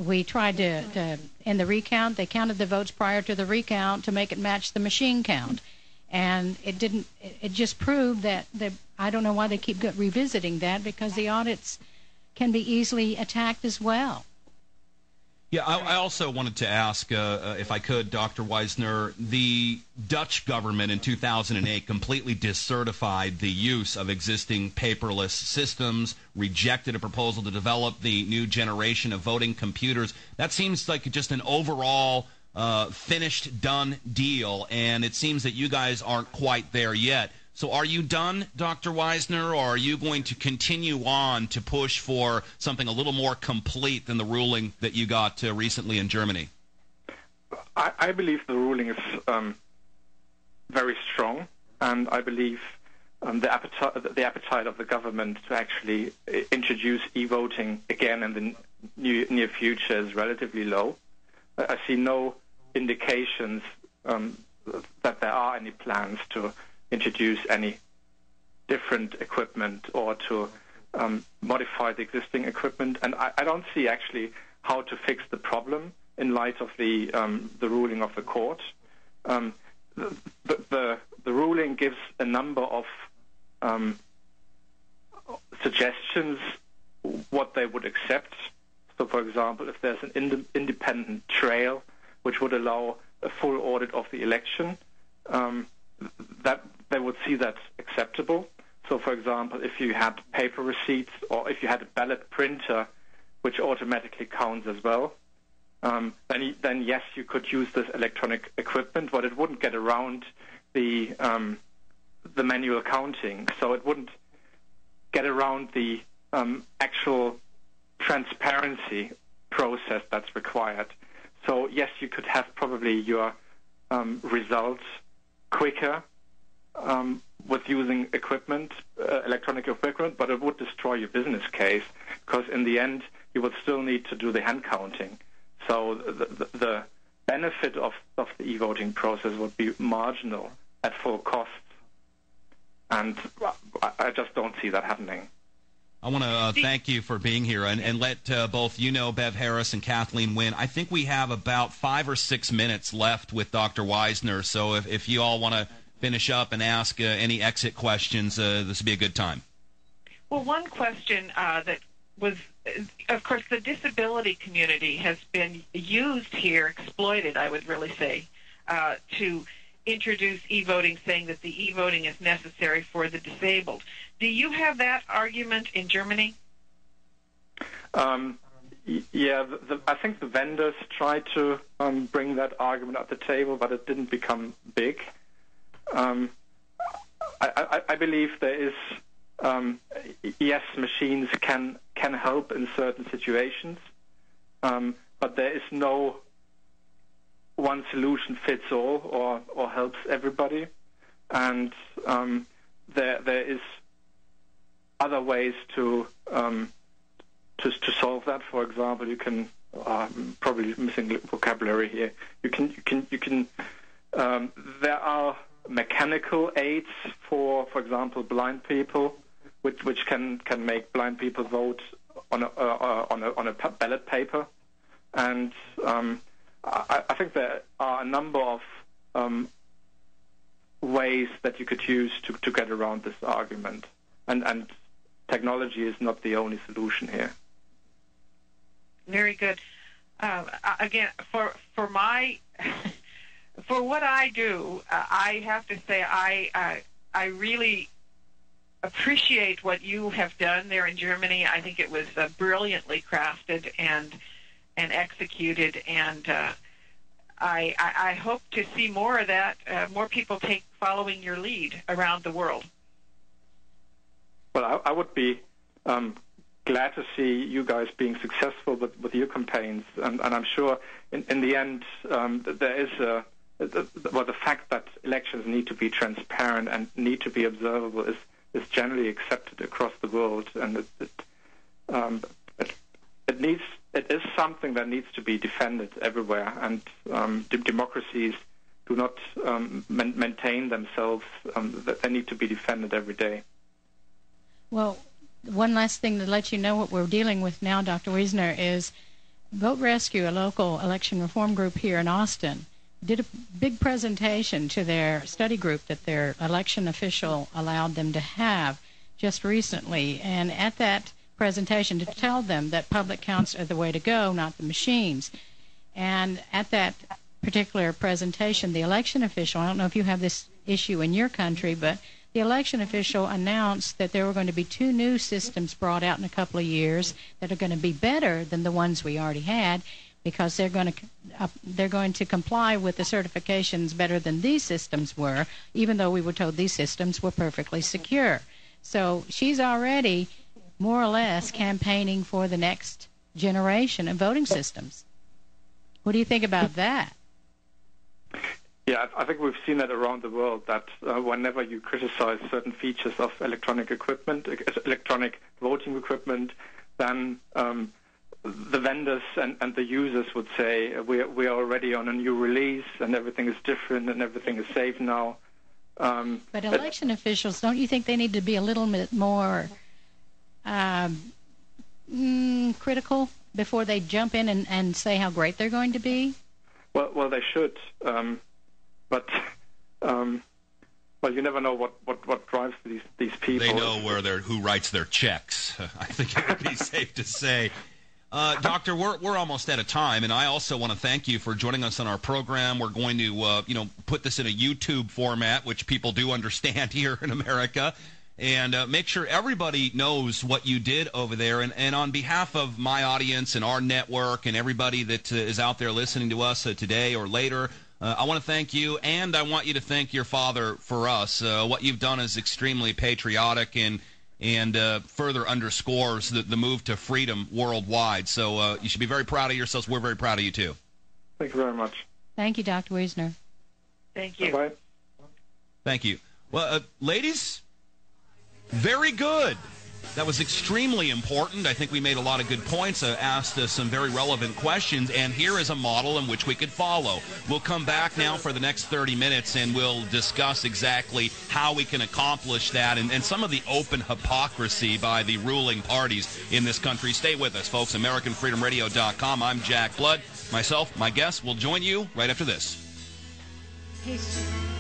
we tried to in the recount, they counted the votes prior to the recount to make it match the machine count. And it didn't, it just proved that, I don't know why they keep revisiting that, because the audits can be easily attacked as well. Yeah, I also wanted to ask, if I could, Dr. Wiesner, the Dutch government in 2008 completely decertified the use of existing paperless systems, rejected a proposal to develop the new generation of voting computers. That seems like just an overall finished, done deal, and it seems that you guys aren't quite there yet. So are you done, Dr. Wiesner, or are you going to continue on to push for something a little more complete than the ruling that you got recently in Germany? I believe the ruling is very strong, and I believe the appetite of the government to actually introduce e-voting again in the near future is relatively low. I see no indications that there are any plans to introduce any different equipment or to modify the existing equipment, and I don't see actually how to fix the problem in light of the ruling of the court. The ruling gives a number of suggestions what they would accept. So, for example, if there's an independent trail which would allow a full audit of the election, that they would see that acceptable. So, for example, if you had paper receipts or if you had a ballot printer which automatically counts as well, then yes, you could use this electronic equipment, but it wouldn't get around the manual counting. So it wouldn't get around the actual transparency process that's required. So yes, you could have probably your results quicker with using equipment, electronic equipment, but it would destroy your business case, because in the end you would still need to do the hand counting. So the benefit of the e-voting process would be marginal at full cost, and I just don't see that happening. I want to thank you for being here and let both you know, Bev Harris and Kathleen Wynne. I think we have about 5 or 6 minutes left with Dr. Wiesner, so if you all want to finish up and ask any exit questions, this would be a good time. Well, one question that was, of course, the disability community has been used here, exploited, I would really say, to introduce e-voting, saying that the e-voting is necessary for the disabled. Do you have that argument in Germany? Yeah, I think the vendors tried to bring that argument at the table, but it didn't become big. I believe there is, yes, machines can help in certain situations, but there is no one solution fits all or helps everybody, and there is other ways to solve that. For example, you can probably missing vocabulary here. You can there are mechanical aids for example, blind people, which can make blind people vote on a ballot paper, and I think there are a number of ways that you could use to get around this argument, and technology is not the only solution here. Very good. Again, for what I do, I have to say I really appreciate what you have done there in Germany. I think it was brilliantly crafted and executed, and I hope to see more of that, more people following your lead around the world. Well, I would be glad to see you guys being successful with your campaigns, and I'm sure in the end there is the fact that elections need to be transparent and need to be observable is generally accepted across the world, and it is something that needs to be defended everywhere, and democracies do not maintain themselves, that they need to be defended every day. Well, one last thing to let you know what we're dealing with now, Dr. Wiesner, is Vote Rescue, a local election reform group here in Austin, did a big presentation to their study group that their election official allowed them to have just recently. And at that presentation, to tell them that public counts are the way to go, not the machines. And at that particular presentation, the election official, I don't know if you have this issue in your country, but the election official announced that there were going to be 2 new systems brought out in a couple of years that are going to be better than the ones we already had, because they're going to comply with the certifications better than these systems were, even though we were told these systems were perfectly secure. So she's already more or less campaigning for the next generation of voting systems. What do you think about that? Yeah, I think we've seen that around the world, that whenever you criticize certain features of electronic equipment, electronic voting equipment, then the vendors and the users would say, we are already on a new release and everything is different and everything is safe now. But election officials, don't you think they need to be a little bit more critical before they jump in and say how great they're going to be? Well, they should. But you never know what drives these people. They know who writes their checks. I think it would be safe to say. Doctor, we're almost out of time, and I also want to thank you for joining us on our program. We're going to put this in a YouTube format, which people do understand here in America, and make sure everybody knows what you did over there. And on behalf of my audience and our network and everybody that is out there listening to us today or later, I want to thank you, and I want you to thank your father for us. What you've done is extremely patriotic and further underscores the move to freedom worldwide. So you should be very proud of yourselves. We're very proud of you, too. Thank you very much. Thank you, Dr. Wiesner. Thank you. Bye-bye. Thank you. Well, ladies, very good. That was extremely important. I think we made a lot of good points, asked some very relevant questions, and here is a model in which we could follow. We'll come back now for the next 30 minutes, and we'll discuss exactly how we can accomplish that and some of the open hypocrisy by the ruling parties in this country. Stay with us, folks. AmericanFreedomRadio.com. I'm Jack Blood. Myself, my guests will join you right after this. Peace.